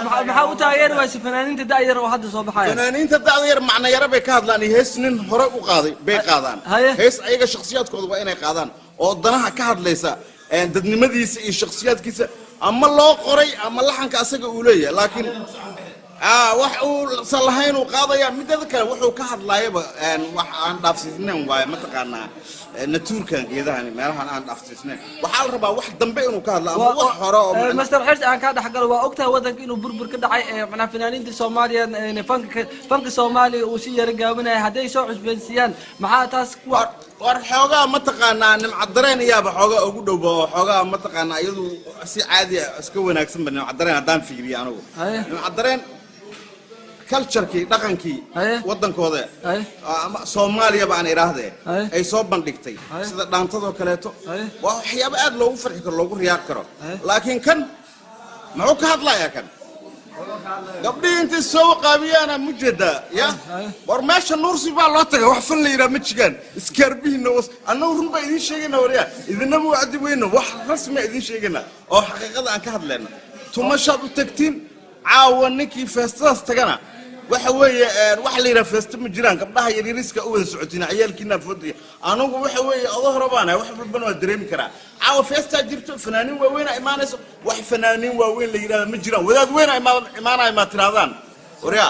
محاولة تغيير واسف فنانين تداير وحد صوب حياة فنانين تداير معنى يا ربي كهذا لأن هيسنين هراء وقاضي بيقاضان هيس أي شخصيات كذا وين قاضان وضناها كهذا ليس ددني مديس الشخصيات كيسة أما الله قري أما الله حنك أسق أولية لكن وحو صلحين وقاضي مدة ذكر وحو كهذا لا يبقى وحن نفسنا ومتقنا نتور كان كذا يعني ما راح أنا نفسنا وحال ربع واحد دنبئن وكهذا لا وح حراء مستر حرس أنا كذا حق وقتها وذاك إنه بربر كده مع فنانين الصومالية يعني فنك الصومالي وشيء رجع منها هداي سوء بنسيان مع تاس وحوجا متقنا نمعدرين يا بحوجا أقول له بحوجا متقنا يدو سي عادي أسكون أقسم بنا نمعدرين هدام فيري أنا نمعدرين كلتشركي دقنكي ودن كوده Soomaaliya baan iraahday ay soo bandhigtay sida dhaantado kaleeto waa waxyaabo aad loogu farxi karo loogu riyaaq karo laakiin kan maxuu ka hadlayaa kan gabdhii inta soo qaabiyana mujada ya war meesha nuursi baa loo tagay wax fan la yiraahdo ma jigaan iskarbiina annagu run baa idin sheegayna wariya idinna ma wacdi weyno wax rasmi idin sheegayna oo xaqiiqada aan ka hadlayno tumashaad u tagtiin caawa ninkii feestaas tagana waxa weeye wax la yiraahdo feesta ma jiraan gabdhaha yariiriska u wada socotina ciyaalkiina foodiya anagu waxa weeye adoo rabaana wax walba waa dareemi karaa caawa feesta jirto fanaaniin waaweyn ay imaanayso wax fanaaniin waaweyn la yiraahdo ma jiraan wadaad weyn ay imaanay ma tiraadaan wariya